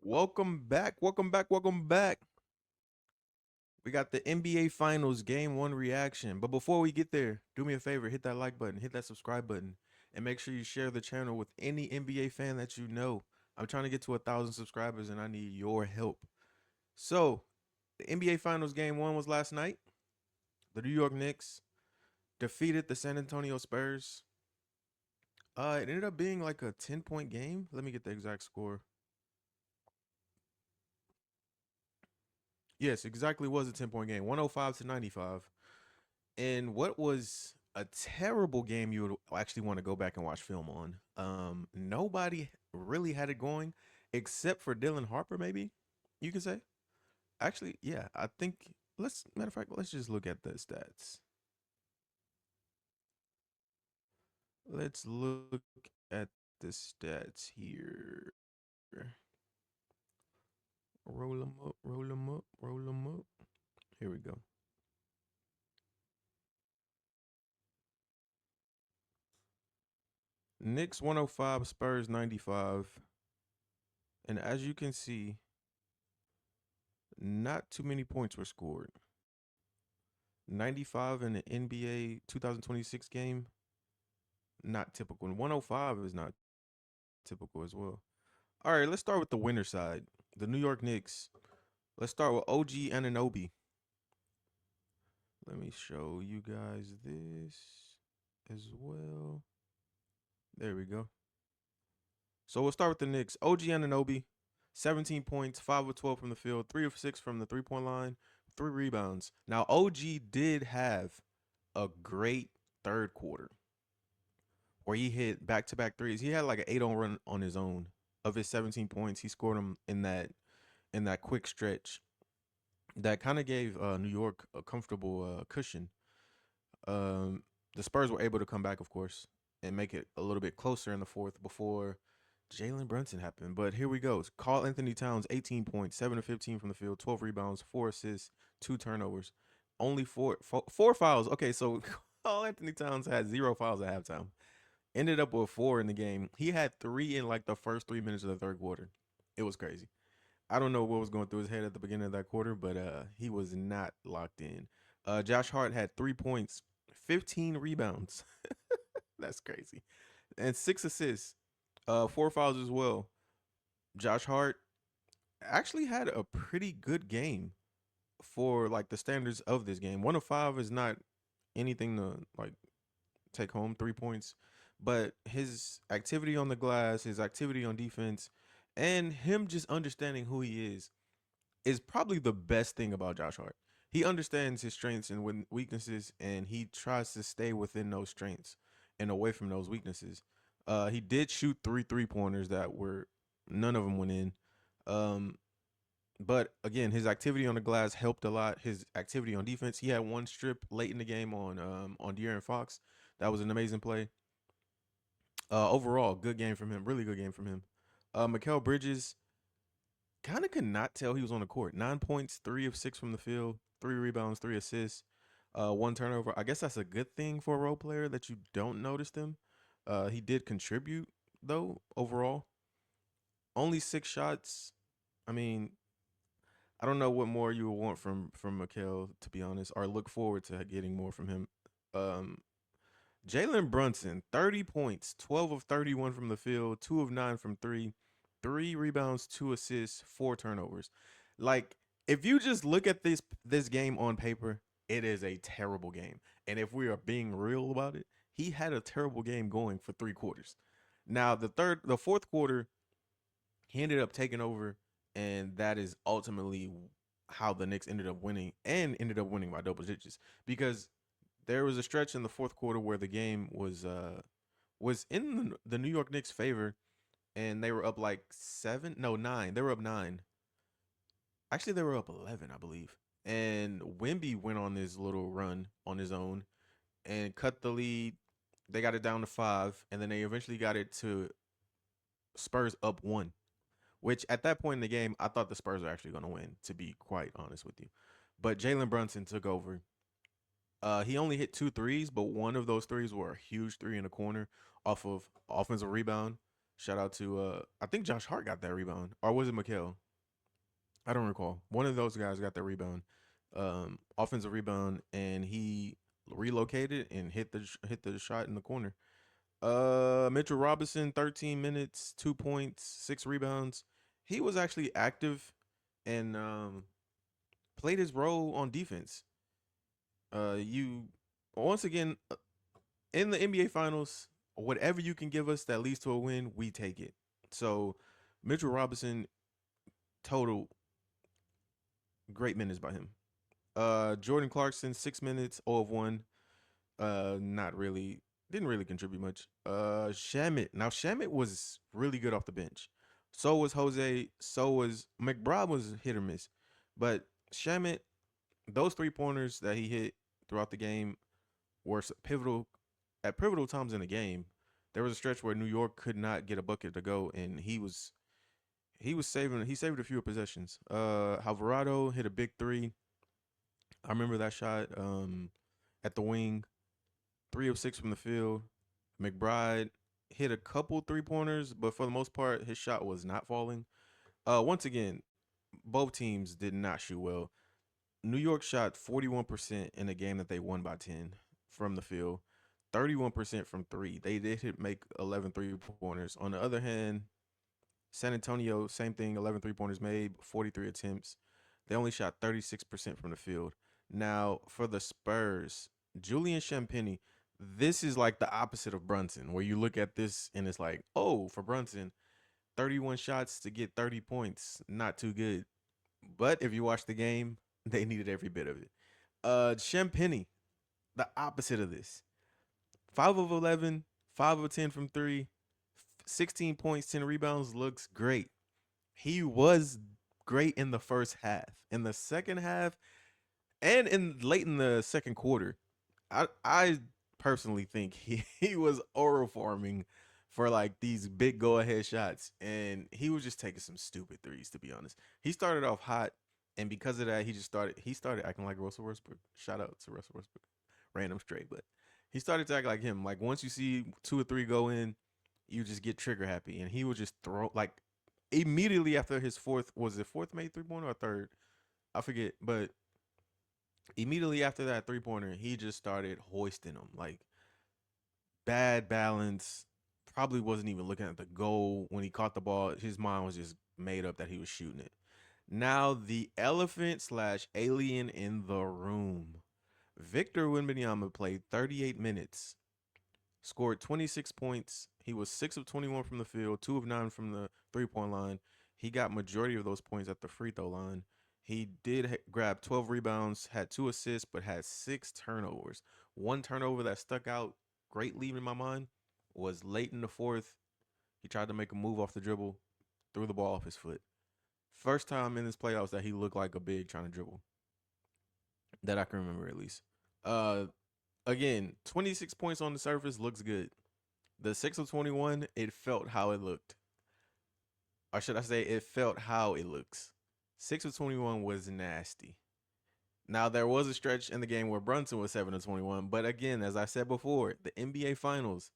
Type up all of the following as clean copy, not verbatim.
Welcome back. Welcome back. Welcome back. We got the NBA Finals Game 1 reaction. But before we get there, do me a favor, hit that like button, hit that subscribe button, and make sure you share the channel with any NBA fan that you know. I'm trying to get to 1,000 subscribers and I need your help. So, the NBA Finals Game 1 was last night. The New York Knicks defeated the San Antonio Spurs. It ended up being like a 10-point game. Let me get the exact score. Yes, exactly was a 10-point game. 105 to 95. And what was a terrible game you would actually want to go back and watch film on. Nobody really had it going except for Dylan Harper, maybe you could say. Actually, yeah, I think let's matter of fact, let's just look at the stats. Let's look at the stats here. Roll them up, roll them up, roll them up. Here we go. Knicks 105, Spurs 95. And as you can see, not too many points were scored. 95 in the NBA 2026 game, not typical. And 105 is not typical as well. All right, let's start with the winner side. The New York Knicks. Let's start with OG Anunoby. Let me show you guys this as well. There we go. So we'll start with the Knicks. OG Anunoby, 17 points, 5 of 12 from the field, 3 of 6 from the three-point line, 3 rebounds. Now, OG did have a great third quarter where he hit back-to-back threes. He had like an 8-on run on his own. Of his 17 points, he scored them in that quick stretch. That kind of gave New York a comfortable cushion. Um, the Spurs were able to come back, of course, and make it a little bit closer in the fourth before Jalen Brunson happened. But here we go. Carl Anthony Towns, 18 points, 7 of 15 from the field, 12 rebounds, 4 assists, 2 turnovers, only four fouls. Okay, so Carl Anthony Towns had 0 fouls at halftime. Ended up with 4 in the game. He had 3 in like the first 3 minutes of the third quarter. It was crazy. I don't know what was going through his head at the beginning of that quarter, but he was not locked in. Josh Hart had 3 points, 15 rebounds. That's crazy. And 6 assists, 4 fouls as well. Josh Hart actually had a pretty good game for like the standards of this game. 1 of 5 is not anything to like take home 3 points, but his activity on the glass, his activity on defense, and him just understanding who he is probably the best thing about Josh Hart. He understands his strengths and weaknesses, and he tries to stay within those strengths and away from those weaknesses. He did shoot 3 3-pointers that were none of them went in. Um, but again, his activity on the glass helped a lot. His activity on defense, he had one strip late in the game on De'Aaron Fox. That was an amazing play. Overall, good game from him. Really good game from him. Mikal Bridges kind of could not tell he was on the court. 9 points, 3 of 6 from the field, 3 rebounds, 3 assists, 1 turnover. I guess that's a good thing for a role player that you don't notice them. He did contribute though overall. Only 6 shots. I mean, I don't know what more you would want from Mikal, to be honest, or look forward to getting more from him. Um, Jalen Brunson, 30 points, 12 of 31 from the field, 2 of 9 from three, 3 rebounds, 2 assists, 4 turnovers. Like, if you just look at this game on paper, it is a terrible game. And if we are being real about it, he had a terrible game going for 3 quarters. Now, the fourth quarter, he ended up taking over, and that is ultimately how the Knicks ended up winning and ended up winning by double digits because there was a stretch in the fourth quarter where the game was in the New York Knicks' favor, and they were up like 7, no 9. They were up 9. Actually, they were up 11, I believe. And Wimby went on this little run on his own and cut the lead. They got it down to 5, and then they eventually got it to Spurs up 1. Which at that point in the game, I thought the Spurs were actually going to win, to be quite honest with you. But Jalen Brunson took over. He only hit 2 threes, but one of those threes were a huge three in the corner off of offensive rebound. Shout out to I think Josh Hart got that rebound, or was it Mikal? I don't recall. One of those guys got that rebound, offensive rebound, and he relocated and hit the shot in the corner. Mitchell Robinson, 13 minutes, 2 points, 6 rebounds. He was actually active and played his role on defense. You once again in the NBA Finals, whatever you can give us that leads to a win, we take it. So Mitchell Robinson, total great minutes by him. Jordan Clarkson, 6 minutes, 0 of 1. Not really, didn't really contribute much. Shamit. Now Shamit was really good off the bench. So was Jose. So was McBride was hit or miss, but Shamit, those 3 pointers that he hit throughout the game were pivotal at pivotal times in the game. There was a stretch where New York could not get a bucket to go, and he saved a few possessions. Alvarado hit a big three. I remember that shot at the wing, 3 of 6 from the field. McBride hit a couple 3 pointers, but for the most part, his shot was not falling. Once again, both teams did not shoot well. New York shot 41% in a game that they won by 10 from the field, 31% from three. They did make 11 3 pointers. On the other hand, San Antonio, same thing, 11 3 pointers made, 43 attempts. They only shot 36% from the field. Now, for the Spurs, Julian Champagnie, this is like the opposite of Brunson, where you look at this and it's like, oh, for Brunson, 31 shots to get 30 points, not too good. But if you watch the game, they needed every bit of it. Champagnie, the opposite of this. 5 of 11, 5 of 10 from three, 16 points, 10 rebounds, looks great. He was great in the first half. In the second half, and in late in the second quarter, I personally think he was oral farming for like these big go ahead shots, and he was just taking some stupid threes. To be honest, he started off hot, and because of that, he started acting like Russell Westbrook. Shout out to Russell Westbrook, random straight, but he started to act like him. Like once you see 2 or 3 go in, you just get trigger happy, and he would just throw like immediately after his fourth, was it fourth made 3 pointer or third? I forget, but immediately after that 3 pointer, he just started hoisting them. Like bad balance. Probably wasn't even looking at the goal when he caught the ball. His mind was just made up that he was shooting it. Now the elephant slash alien in the room. Victor Wembanyama played 38 minutes, scored 26 points. He was 6 of 21 from the field, 2 of 9 from the 3 point line. He got majority of those points at the free throw line. He did grab 12 rebounds, had 2 assists, but had 6 turnovers. One turnover that stuck out greatly in my mind was late in the fourth. He tried to make a move off the dribble, threw the ball off his foot. First time in this playoffs that he looked like a big trying to dribble, that I can remember at least. Uh, Again, 26 points on the surface looks good. The 6 of 21, it felt how it looked. Or should I say, it felt how it looks. 6 of 21 was nasty. Now, there was a stretch in the game where Brunson was 7 of 21. But again, as I said before, the NBA Finals,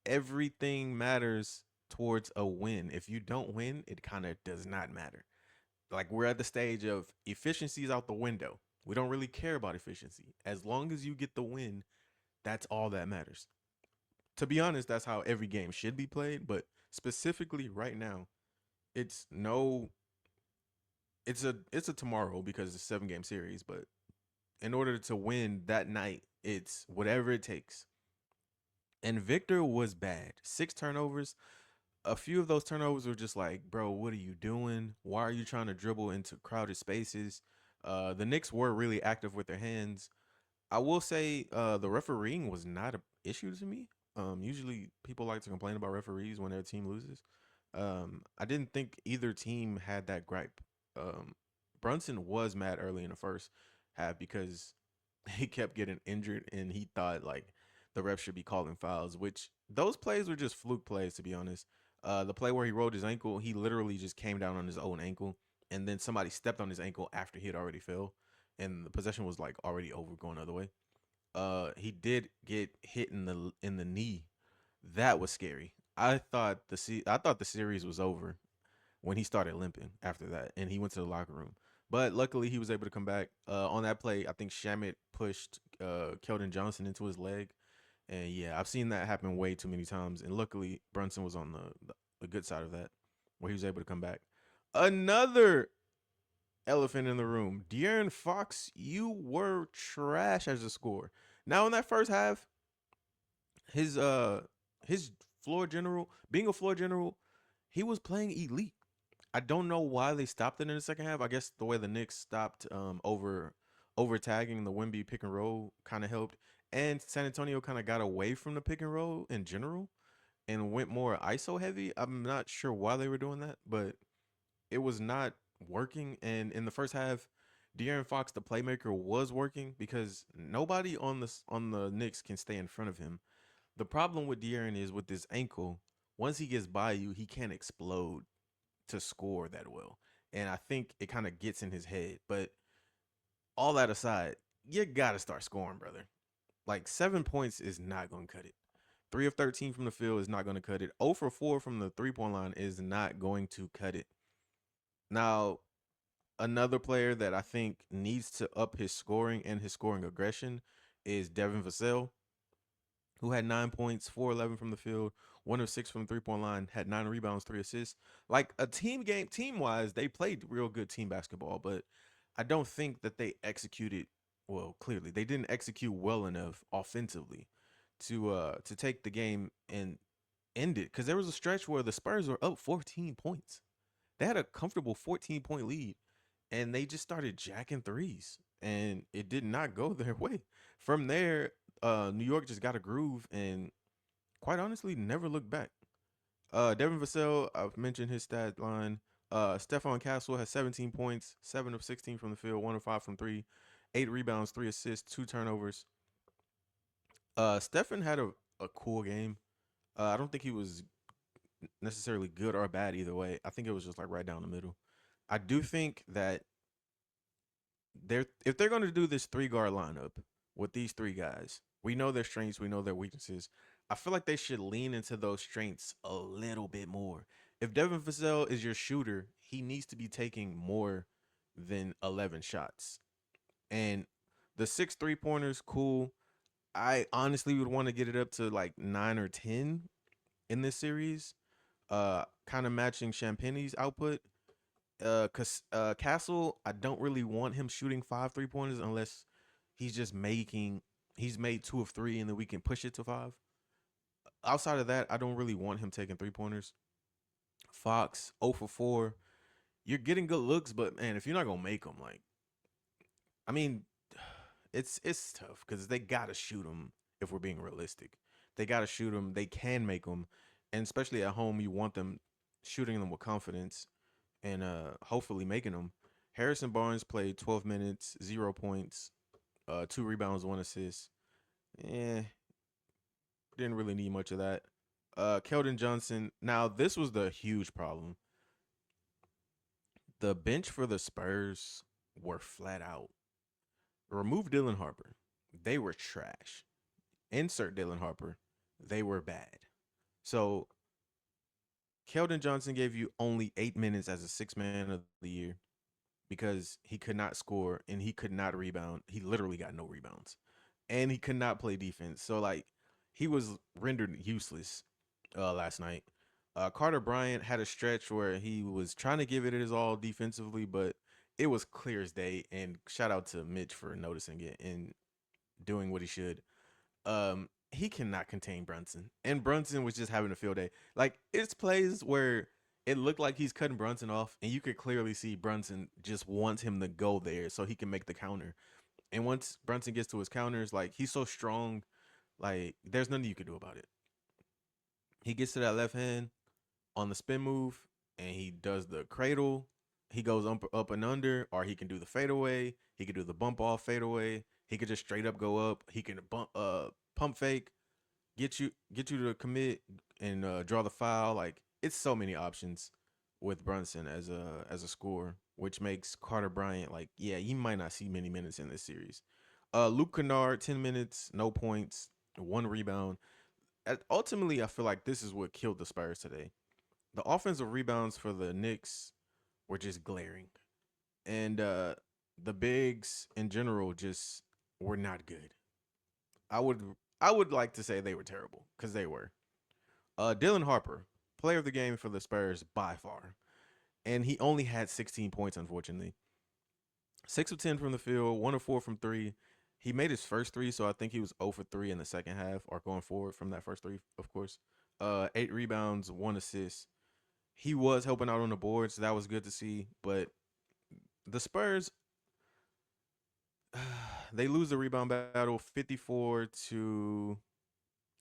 everything matters towards a win. If you don't win, it kind of does not matter. Like, we're at the stage of efficiency is out the window. We don't really care about efficiency. As long as you get the win, that's all that matters. To be honest, that's how every game should be played. But specifically right now, it's no, it's a tomorrow because it's a 7 game series. But in order to win that night, it's whatever it takes. And Victor was bad. 6 turnovers. A few of those turnovers were just like, bro, what are you doing? Why are you trying to dribble into crowded spaces? The Knicks were really active with their hands. I will say the refereeing was not an issue to me. Usually people like to complain about referees when their team loses. I didn't think either team had that gripe. Brunson was mad early in the first half because he kept getting injured and he thought like the ref should be calling fouls, which those plays were just fluke plays to be honest. The play where he rolled his ankle, he literally just came down on his own ankle and then somebody stepped on his ankle after he had already fell and the possession was like already over going the other way. He did get hit in the knee. That was scary. I thought the series was over when he started limping after that, and he went to the locker room. But luckily, he was able to come back. On that play, I think Shamit pushed Keldon Johnson into his leg, and yeah, I've seen that happen way too many times. And luckily, Brunson was on the good side of that, where he was able to come back. Another elephant in the room, De'Aaron Fox, you were trash as a scorer. Now in that first half, his uh his floor general, being a floor general, he was playing elite. I don't know why they stopped it in the second half. I guess the way the Knicks stopped over tagging the Wemby pick and roll kind of helped, and San Antonio kind of got away from the pick and roll in general and went more ISO heavy. I'm not sure why they were doing that, but it was not working. And in the first half, De'Aaron Fox, the playmaker, was working because nobody on the Knicks can stay in front of him. The problem with De'Aaron is with this ankle. Once he gets by you, he can't explode to score that well. And I think it kind of gets in his head. But all that aside, you gotta start scoring, brother. Like 7 points is not gonna cut it. 3 of 13 from the field is not gonna cut it. 0 for 4 from the 3 point line is not going to cut it. Now, another player that I think needs to up his scoring and his scoring aggression is Devin Vassell, who had 9 points, 4-11 from the field, 1 of 6 from the 3 point line, had 9 rebounds, 3 assists. Like a team game, team wise, they played real good team basketball, but I don't think that they executed well. Clearly, they didn't execute well enough offensively to take the game and end it. Because there was a stretch where the Spurs were up 14 points. They had a comfortable 14-point lead, and they just started jacking threes, and it did not go their way. From there, New York just got a groove and quite honestly never looked back. Devin Vassell, I've mentioned his stat line. Stephon Castle has 17 points, 7 of 16 from the field, 1 of 5 from three, 8 rebounds, 3 assists, 2 turnovers. Stephen had a cool game. I don't think he was necessarily good or bad either way. I think it was just like right down the middle. I do think that if they're going to do this 3 guard lineup with these 3 guys, we know their strengths, we know their weaknesses. I feel like they should lean into those strengths a little bit more. If Devin Vassell is your shooter, he needs to be taking more than 11 shots. And the 6 3 pointers, cool. I honestly would want to get it up to like 9 or 10 in this series, kind of matching Champagne's output. Cause Castle, I don't really want him shooting 5 3 pointers unless he's just making he's made 2 of 3 and then we can push it to 5. Outside of that, I don't really want him taking 3 pointers. Fox 0 for 4. You're getting good looks, but man, if you're not gonna make them, like, I mean, it's tough because they gotta shoot them. If we're being realistic, they gotta shoot them. They can make them, and especially at home, you want them shooting them with confidence and hopefully making them. Harrison Barnes played 12 minutes, 0 points, 2 rebounds, 1 assist. Eh, didn't really need much of that. Keldon Johnson. Now this was the huge problem. The bench for the Spurs were flat out. Remove Dylan Harper. They were trash. Insert Dylan Harper. They were bad. So Keldon Johnson gave you only 8 minutes as a 6 man of the year because he could not score and he could not rebound. He literally got no rebounds. And he could not play defense. So like he was rendered useless last night. Carter Bryant had a stretch where he was trying to give it his all defensively, but it was clear as day. And shout out to Mitch for noticing it and doing what he should. He cannot contain Brunson, and Brunson was just having a field day. Like it's plays where it looked like he's cutting Brunson off, and you could clearly see Brunson just wants him to go there so he can make the counter. And once Brunson gets to his counters, like he's so strong, like there's nothing you can do about it. He gets to that left hand on the spin move, and he does the cradle. He goes up and under, or he can do the fadeaway. He can do the bump off fadeaway. He could just straight up go up. He can pump fake, get you to commit and draw the foul. Like it's so many options with Brunson as a scorer, which makes Carter Bryant like yeah, you might not see many minutes in this series. Luke Kennard, 10 minutes, no points, 1 rebound. ultimately, I feel like this is what killed the Spurs today. The offensive rebounds for the Knicks were just glaring, and the bigs in general just were not good. I would I would like to say they were terrible because they were. Dylan Harper, player of the game for the Spurs by far, and he only had 16 points, unfortunately. 6 of 10 from the field, 1 of 4 from three. He made his first three, so I think he was 0 for 3 in the second half, or going forward from that first three, of course. 8 rebounds, 1 assist. He was helping out on the boards, so that was good to see. But the Spurs, they lose the rebound battle 54 to.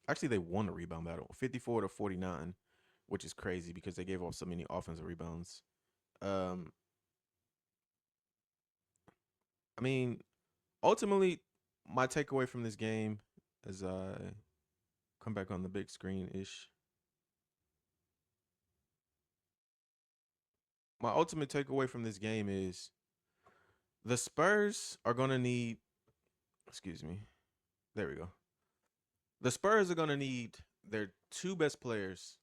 Actually, they won the rebound battle 54 to 49, which is crazy because they gave off so many offensive rebounds. Um, I mean, ultimately, my takeaway from this game, as I come back on the big screen ish, my ultimate takeaway from this game is the Spurs are gonna need. Excuse me. There we go. The Spurs are gonna need their two best players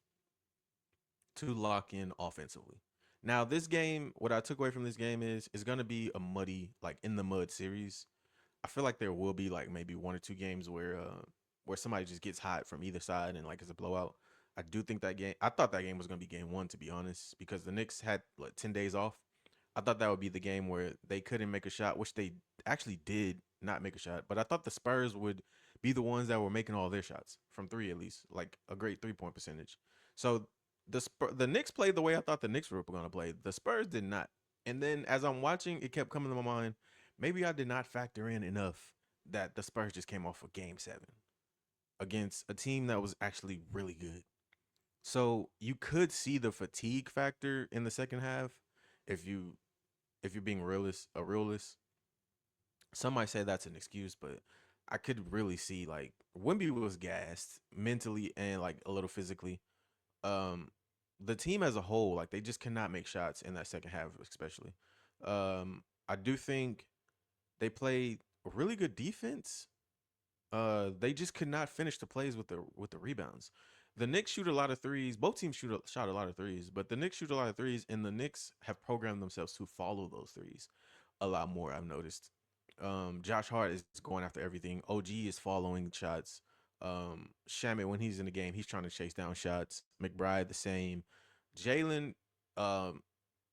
to lock in offensively. Now, this game, what I took away from this game is going to be a muddy, like in the mud series. I feel like there will be like maybe 1 or 2 games where somebody just gets hot from either side and like it's a blowout. I do think that game. I thought that game was going to be game one, to be honest, because the Knicks had like 10 days off. I thought that would be the game where they couldn't make a shot, which they actually did not make a shot. But I thought the Spurs would be the ones that were making all their shots from three, at least, like a great 3 point percentage. So the Knicks played the way I thought the Knicks were going to play. The Spurs did not. And then as I'm watching, it kept coming to my mind. Maybe I did not factor in enough that the Spurs just came off of Game 7 against a team that was actually really good. So you could see the fatigue factor in the second half if you're being realist. Some might say that's an excuse, but I could really see like Wimby was gassed mentally and like a little physically. Um, the team as a whole, like they just cannot make shots in that second half, especially. I do think they played really good defense. They just could not finish the plays with the rebounds. The Knicks shoot a lot of threes. Both teams shot a lot of threes, but the Knicks shoot a lot of threes, and the Knicks have programmed themselves to follow those threes a lot more. I've noticed. Josh Hart is going after everything. OG is following shots. Shamit, when he's in the game, he's trying to chase down shots. McBride the same. Jalen, um,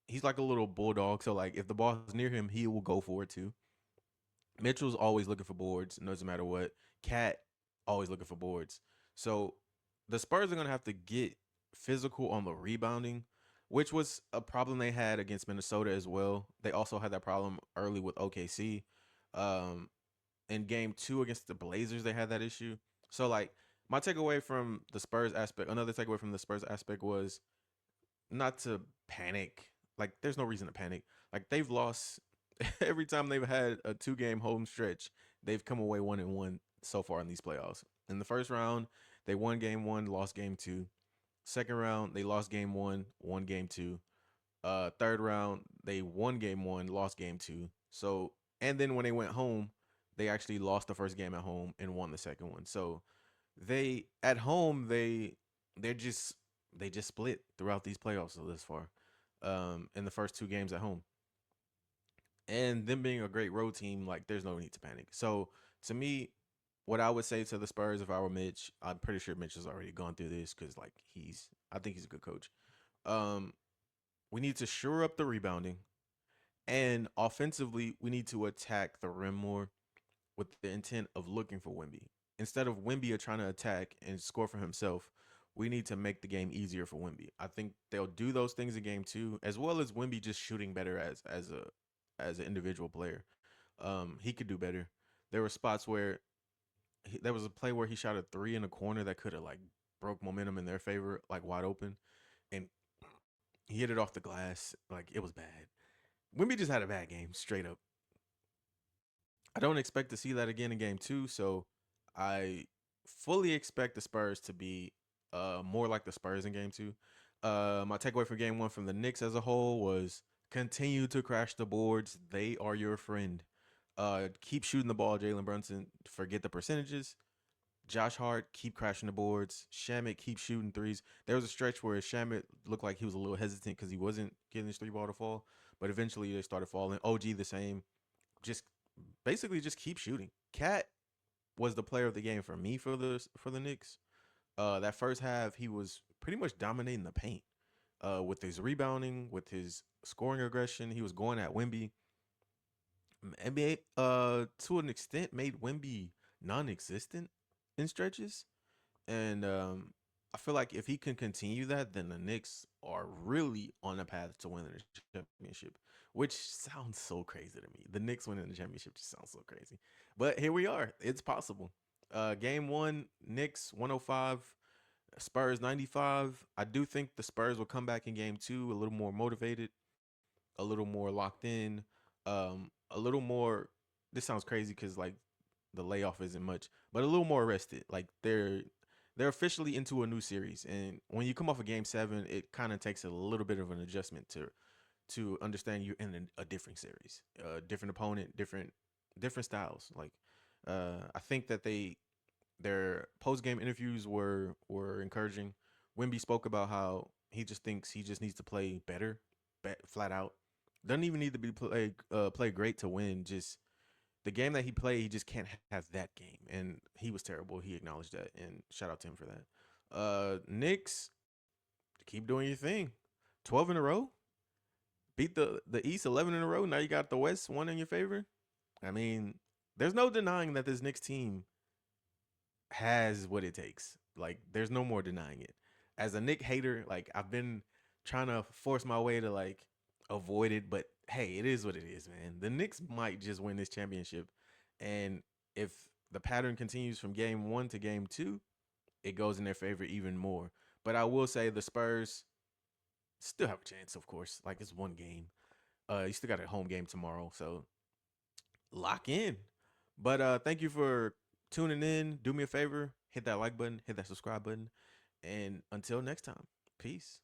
he's like a little bulldog. So like if the ball's near him, he will go for it too. Mitchell's always looking for boards, no matter what. Cat always looking for boards. So the Spurs are gonna have to get physical on the rebounding, which was a problem they had against Minnesota as well. They also had that problem early with OKC. Um, in game 2 against the Blazers, they had that issue. So like my takeaway from the Spurs aspect, another takeaway from the Spurs aspect was not to panic. Like, there's no reason to panic. Like, they've lost every time they've had a 2 game home stretch. They've come away 1-1 so far in these playoffs. In the first round, they won game 1, lost game 2. Second round, they lost game 1, won game 2. Third round, they won game 1, lost game 2. So, and then when they went home, they actually lost the first game at home and won the second one. So they at home they're just they just split throughout these playoffs this far. In the first 2 games at home. And them being a great road team, like there's no need to panic. So to me, what I would say to the Spurs if I were Mitch, I'm pretty sure Mitch has already gone through this because like I think he's a good coach. Um, we need to shore up the rebounding, and offensively, we need to attack the rim more with the intent of looking for Wimby. Instead of Wimby trying to attack and score for himself, we need to make the game easier for Wimby. I think they'll do those things in game 2, as well as Wimby just shooting better as an individual player. He could do better. There were spots where there was a play where he shot a three in a corner that could have like broke momentum in their favor, like wide open, and he hit it off the glass. Like it was bad. Wimby just had a bad game, straight up. I don't expect to see that again in game 2, so I fully expect the Spurs to be more like the Spurs in game 2. My takeaway for game 1 from the Knicks as a whole was continue to crash the boards. They are your friend. Keep shooting the ball, Jalen Brunson. Forget the percentages. Josh Hart keep crashing the boards. Shamit keep shooting threes. There was a stretch where Shamit looked like he was a little hesitant because he wasn't getting his three ball to fall, but eventually they started falling. OG the same. Just basically just keep shooting. Cat was the player of the game for me for the Knicks. That first half he was pretty much dominating the paint. With his rebounding, with his scoring aggression, he was going at Wemby. NBA to an extent made Wemby non-existent in stretches. And I feel like if he can continue that, then the Knicks are really on a path to winning the championship, which sounds so crazy to me. The Knicks winning the championship just sounds so crazy. But here we are. It's possible. Game one, Knicks 105, Spurs 95. I do think the Spurs will come back in game two a little more motivated, a little more locked in, a little more. This sounds crazy because like the layoff isn't much, but a little more rested. Like they're officially into a new series, and when you come off of Game 7, it kind of takes a little bit of an adjustment to understand you're in a different series, different opponent, different styles. Like I think that their post game interviews were encouraging. Wimby spoke about how he just thinks he just needs to play better, flat out. Doesn't even need to be play great to win. Just the game that he played, he just can't have that game, and he was terrible. He acknowledged that, and shout out to him for that. Knicks, keep doing your thing. 12 in a row, beat the East 11 in a row. Now you got the West one in your favor. I mean, there's no denying that this Knicks team has what it takes. Like, there's no more denying it. As a Nick hater, like I've been trying to force my way to like avoid it, but hey, it is what it is, man. The Knicks might just win this championship, and if the pattern continues from game one to game two, it goes in their favor even more. But I will say the Spurs still have a chance, of course. Like it's one game. You still got a home game tomorrow, so lock in. But thank you for tuning in. Do me a favor, hit that like button, hit that subscribe button, and until next time, peace.